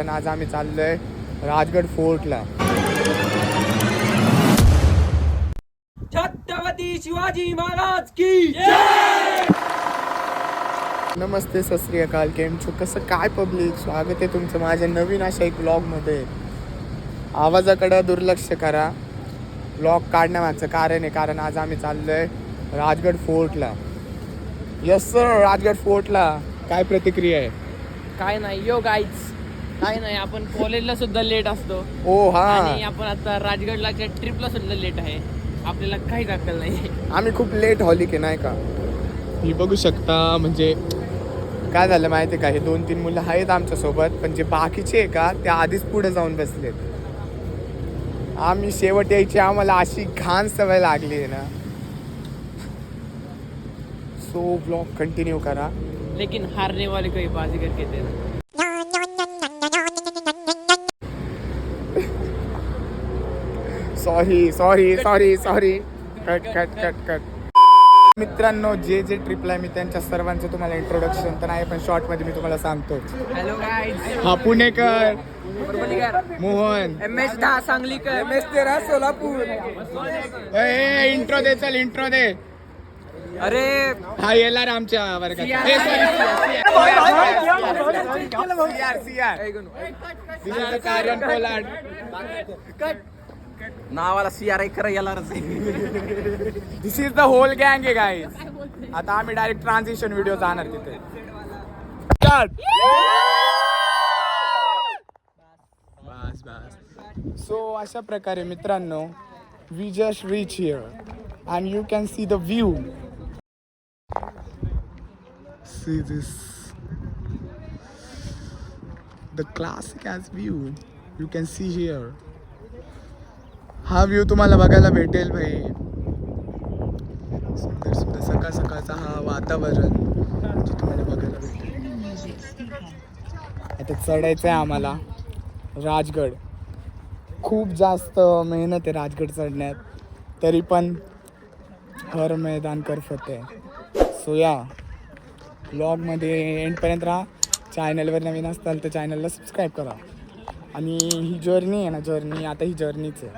पण आज आम्ही चाललोय राजगड फोर्टला. छत्रपती शिवाजी महाराज की जय. नमस्ते, सत श्री अकाल. केम छो, कसं काय पब्लिक, स्वागत आहे तुमचं माझ्या नवीन अशा एक ब्लॉगमध्ये. आवाजाकडे दुर्लक्ष करा. ब्लॉग काढण्यामागचं कारण आहे कारण आज आम्ही चाललोय राजगड फोर्टला. यस सर, राजगड फोर्टला. काय प्रतिक्रिया आहे? काय नाही यो गाईज, काय नाही, आपण कॉलेजला सुद्धा लेट असतो. ओ हा, आणि आपण आता राजगडला ट्रिपला सुद्धा लेट आहे. आपल्याला काही दाखल नाही. आम्ही खूप लेट हॉलिक आहे नाही का. ही बघू शकता. म्हणजे काय झालं माहिती आहे का, हे 2-3 मुलं आहेत आमच्यासोबत, पण जे बाकीचे आहे का ते आधीच पुढे जाऊन बसलेत. आम्ही शेवट यायची, आम्हाला अशी घाण सवय लागली आहे ना. सो ब्लॉग कंटिन्यू करा. लेकिन हारने वाले कोई बाजीगर कहते हैं. सॉरी. कट. मित्रांनो, जे ट्रिपला मी त्यांच्या सर्वांचं तुम्हाला इंट्रोडक्शन तर नाही, पण शॉर्टमध्ये मी तुम्हाला सांगतो. हॅलो गाईज, हा पुणेकर, मोहन, MS 10 सांगलीकर, MS 13 सोलापूर. इंट्रो दे, चल इंट्रो दे. अरे हा येणार आमच्या वर्गात. कारण कोलाड नावाला CRI करा याला. दिस इज द होल गँग आहे गाईज. आता आम्ही डायरेक्ट ट्रान्झिशन व्हिडिओ जाणार तिथे. बस. सो अशा प्रकारे मित्रांनो, we just reach here and you can see the view. See this, the classic as view you can see here. हा व्ह्यू तुम्हाला बघायला भेटेल भाई. सुंदर सकाळचा हा वातावरण जे तुम्हाला बघायला भेटेल. आता चढायचं आहे आम्हाला राजगड. खूप जास्त मेहनत आहे राजगड चढण्यात, तरी पण हर मैदान कर फतेह. सो या ब्लॉगमध्ये एंडपर्यंत राहा. चॅनलवर नवीन असताल तर चॅनलला सबस्क्राईब करा. आणि ही जर्नी आहे ना, आता ही जर्नीच आहे.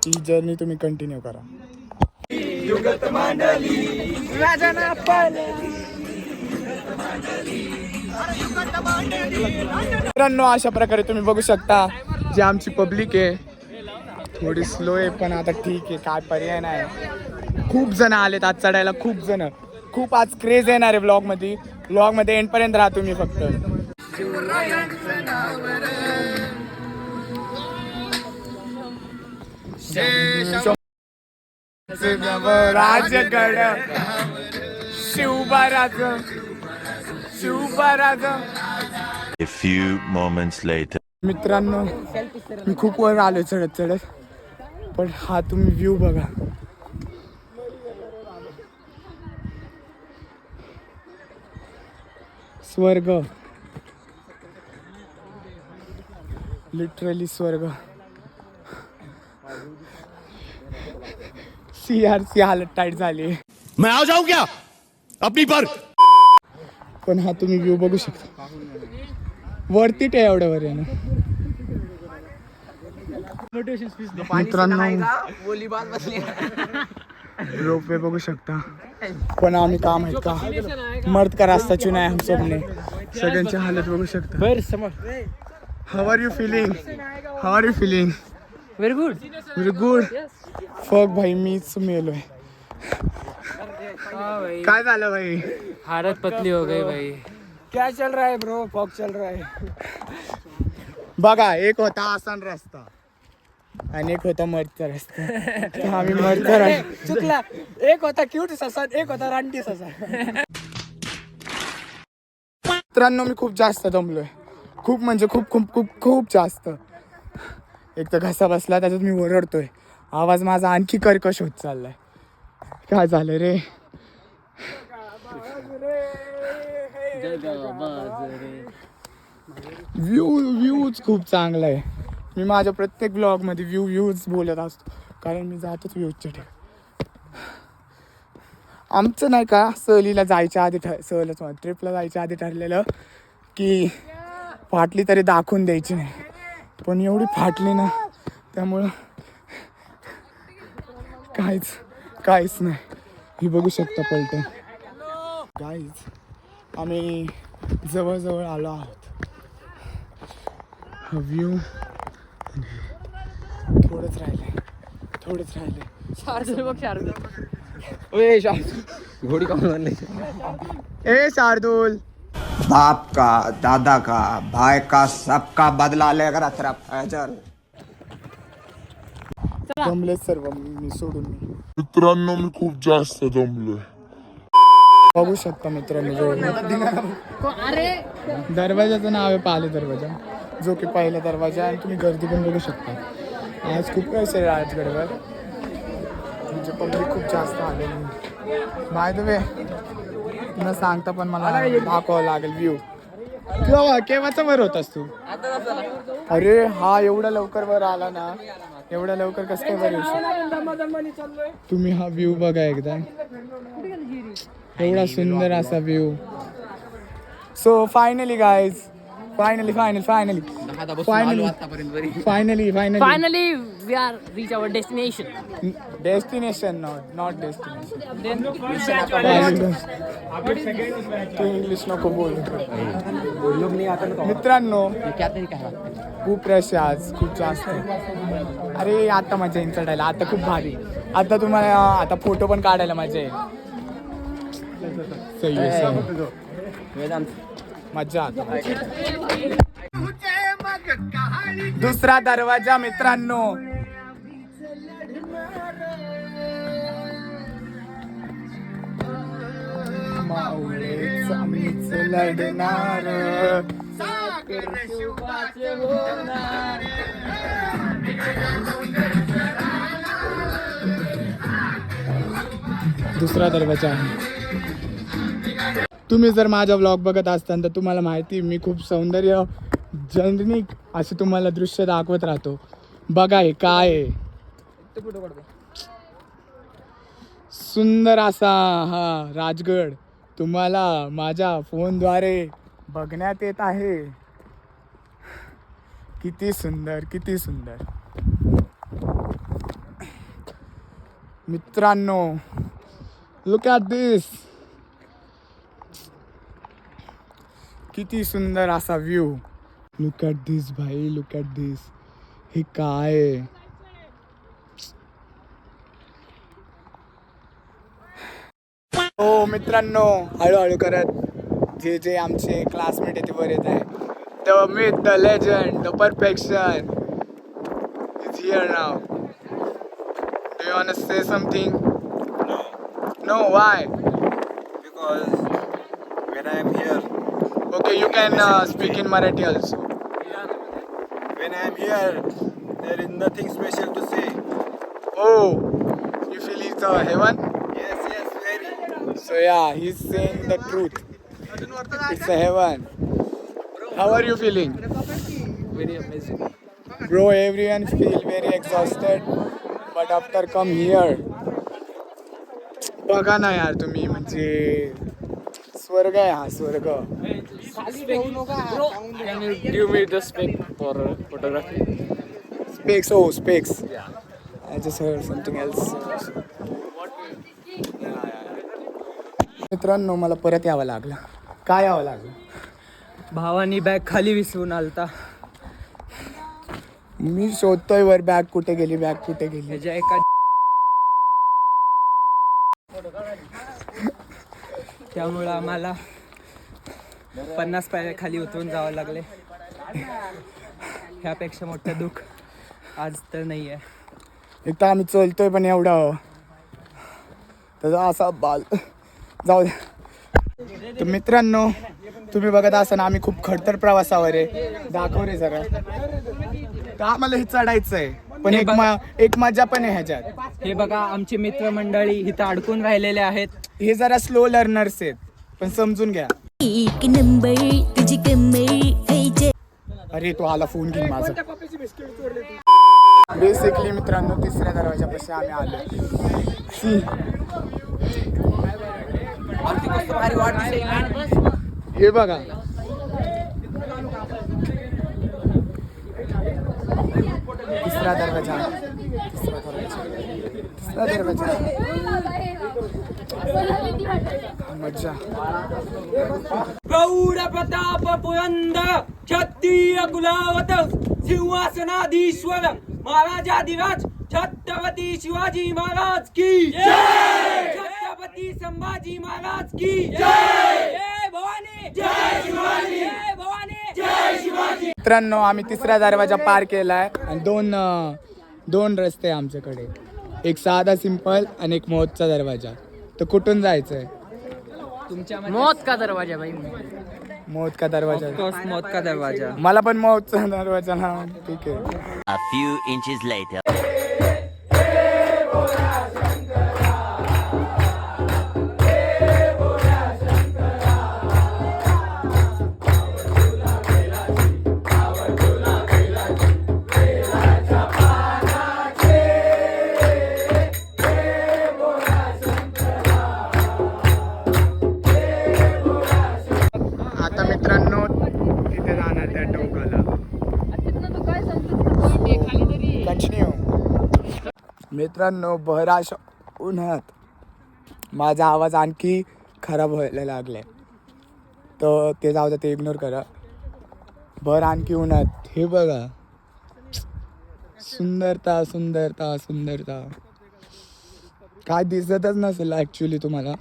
ही जर्नी तुम्ही कंटिन्यू करा. मित्रांनो, अशा प्रकारे तुम्ही बघू शकता जी आमची पब्लिक आहे. थोडी स्लो आहे पण आता ठीक आहे, काय पर्याय नाही. खूप जण आलेत आज चढायला, खूप आज क्रेज येणार आहे ब्लॉगमध्ये एंडपर्यंत राहा तुम्ही फक्त. Rajgad शिवबाराज. A few moments later. मित्रांनो, मी खूप वर आलो चढत, पण हा तुम्ही व्ह्यू बघा. स्वर्ग, लिटरली स्वर्ग. CRC हालत टाईट झाली. मैं आ जाऊं क्या अपनी पर? पण हा तुम्ही व्ह्यू बघू शकता. वरती टे एवढ्या वर आहे ना मित्रांनो. रोपवे बघू शकता. पण आम्ही काम आहेत का, मर्द का रास्ता चुना है हम सब ने. सगळ्यांची हालत बघू शकता. How are you feeling? Very good. फक भाई, मीच मेलोय. काय झालं भाई? हालत पतली हो गई भाई. क्या चल रहा है ब्रो? फॉग चल रहा है. बघा, एक होता आसान रस्ता आणि एक होता मर्दचा रस्ता. तर आम्ही मर्दचा रस्ता चुकला. एक होता क्यूट ससा, एक होता रानटी ससा. मित्रांनो, मी खूप जास्त दमलोय. खूप म्हणजे खूप जास्त. एक तर घसा बसला, त्याच्यात मी ओरडतोय. आवाज माझा आणखी कर्कश होत चाललाय. काय झालं रे? व्ह्यूज खूप चांगला आहे. मी माझ्या प्रत्येक ब्लॉगमध्ये व्ह्यूज बोलत असतो, कारण मी जातोच व्ह्यूजच्या ठिकाणी. आमचं नाही का, सहलीला जायच्या आधी ट्रिपला जायच्या आधी ठरलेलं की फाटली तरी दाखवून द्यायची नाही, पण एवढी फाटली ना त्यामुळं काहीच नाही. ही बघू शकता पलटण. गाईज आम्ही जवळजवळ आलो आहोत. हा व्ह्यू थोडंच राहिलंय. शार्दूल बघ शार्दूल. घोड़ी कौन बनने ए शार्दूल, बाप का, दादा का, भाई का, सबका बदला लेकर अथरा फैजल. जमले सर्व मी सोडून. मित्रांनो मी खूप जास्त दमलोय. बघू शकता मित्रांनो दरवाजाचं नाव आहे पाले दरवाजा, जो की पहिला दरवाजा. आणि तुम्ही गर्दी पण बघू शकता. आज खूप पैसे आहे राजगडवर, म्हणजे पब्लिक खूप जास्त आलेली. बाय द वे न सांगता पण मला दाखवावं लागेल व्ह्यू. केव्हाचा वर होतास तू? अरे हा एवढा लवकर वर आला ना, एवढ्या लवकर कसं काय वर येऊ शकतो? तुम्ही हा व्ह्यू बघा एकदा, एवढा सुंदर असा view. So finally guys, finally finally we are reach our destination. Destination not destination. तू इंग्लिश नको बोल. मित्रांनो खूप रश आहे आज, खूप जास्त. अरे आता मजा येईल चढायला, आता खूप भारी. आता तुम्हाला आता फोटो पण काढायला मजा येईल. मजा आता. दुसरा दरवाजा मित्रांनो. माऊलीच आम्हीच लढणार. दुसरा दरवाजा आहे. तुम्ही जर माझा व्लॉग बघत असताना तर तुम्हाला माहिती मी खूप सौंदर्य जनिक असे तुम्हाला दृश्य दाखवत राहतो. बघा हे काय आहे, सुंदर असा हा राजगड तुम्हाला माझ्या फोनद्वारे बघण्यात येत आहे. किती सुंदर मित्रांनो. लुक ॲट दिस. किती सुंदर असा व्ह्यू. लुक ॲट दिस भाई, लुक ॲट दिस. हे काय आहे? हो मित्रांनो, हळूहळू करत जे आमचे क्लासमेट आहे ते वर येत आहे. The myth, the legend, the perfection is here now. Do you want to say something? No, why? Because when I am here, Okay, you can speak in Marathi also. when I am here, there is nothing special to say. Oh, you feel it's heaven? Yes, very. So yeah, he's saying the truth. It's a heaven. How are you feeling? Very amazing. Bro, everyone feel very exhausted, but after come here, बघा ना यार तुम्ही, म्हणजे स्वर्ग आहे हा, स्वर्ग. Can you give me the spec for photography? Specs, oh specs. I just heard something else. मित्रांनो मला परत यावं लागलं. काय यावं लागलं? भावानी बॅग खाली विसरून आलता. मी शोधतोय वर बॅग कुठे गेली. त्याच्या एका त्यामुळं आम्हाला 50 पायऱ्या खाली उतरून जावं लागले. ह्यापेक्षा मोठं दुःख आज तर नाही आहे. एक तर आम्ही चलतोय पण एवढं त्याचा असा बाल जाऊ द्या. तर मित्रांनो तुम्ही बघत असताना आम्ही खूप खडतर प्रवासावर आहे. दाखव रे जरा. तर आम्हाला हे चढायचं आहे, पण एक मजा पण आहे ह्याच्यात. हे बघा आमची मित्रमंडळी इथं अडकून राहिलेले आहेत. हे जरा स्लो लर्नर्स आहेत, पण समजून घ्या. एक नंबर तुझी कमर. अरे तो आला फोन घेऊन माझा. बेसिकली मित्रांनो तिसऱ्या दरवाजापाशी आम्ही आलो. हे बघा तिसरा दरवाजा. मज्जा. प्रौढ प्रताप पुरंदर क्षत्रिय कुलावत सिंहासनाधीश्वर महाराजाधिराज छत्रपती शिवाजी महाराज की जय. छत्रपती संभाजी महाराज की जय. जय भवानी, जय शिवाजी, जय भवानी, जय शिवाजी. मित्रांनो आम्ही तिसरा दरवाजा पार केलाय आणि दोन रस्ते आहे आमच्याकडे. एक साधा सिंपल आणि एक मौतचा दरवाजा. तर कुठून जायचंय? मौत का दरवाजा भाई. मौत का दरवाजा. मौत का दरवाजा. मला पण मौतचा दरवाजा ना. ठीक आहे. A few inches later. आता मित्रांनो तिथे जाणार त्या टोकाला. कंटिन्यू. मित्रांनो बहराश उन्हात माझा आवाज आणखी खराब व्हायला लागलाय. तर ते जाऊ द्या, ते इग्नोर करा. भर आणखी उन्हात हे बघा. सुंदरता सुंदरता सुंदरता. काय दिसतच नसेल ॲक्च्युली तुम्हाला.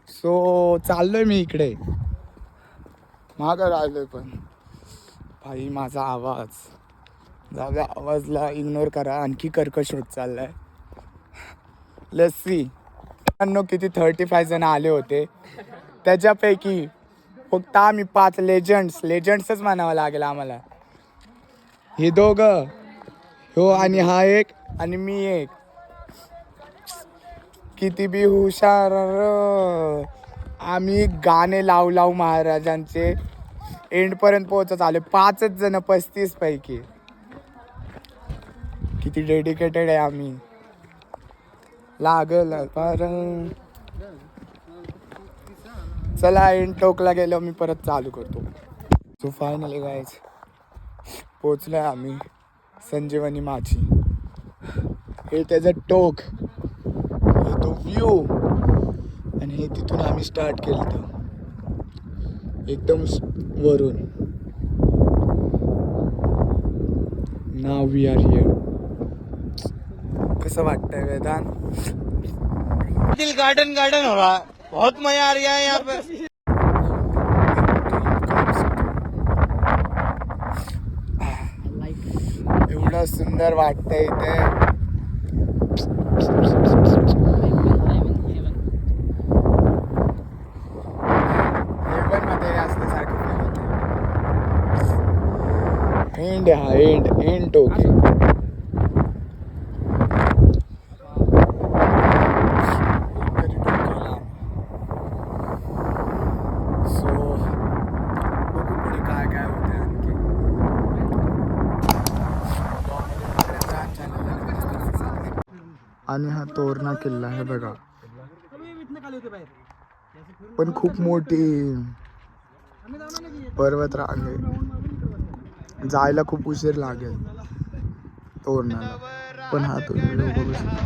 सो चाललोय मी इकडे. मागं राहिलोय पण भाई माझा आवाज जाऊ द्या. आवाजला इग्नोर करा. आणखी कर्कश होत चाललाय. लस्सी किती 35 जण आले होते. त्याच्यापैकी फक्त आम्ही 5 लेजंड्सच म्हणावं लागेल आम्हाला. हे दोघं, हो आणि हा एक आणि मी एक. किती बी हुशार. आम्ही गाणे लावू महाराजांचे एंडपर्यंत पोहोचत आले. 5च जण 35 पैकी. किती डेडिकेटेड आहे आम्ही. लागल पर चला एंड टोकला गेलो. मी परत चालू करतो. सो फायनली गाईज पोचलोय आम्ही संजीवनी माझी. हे त्याचं टोक, हे तो व्ह्यू आणि हे तिथून आम्ही स्टार्ट केलं तर एकदम वरून. Now we R here. कसं वाटतंय वेदांत? दिल गार्डन गार्डन हो रहा है. बहुत मजा आ रहा है यहाँ पे. एवढं सुंदर वाटतंय इथे. हेवन मध्ये असल्यासारखं feel होतंय. एंड हा एंड टोके. आणि हा तोरणा किल्ला आहे बघा. पण खूप मोठी पर्वत रांग आहे. जायला खूप उशीर लागेल तोरणाला. पण हा तुम्ही बघू शकता.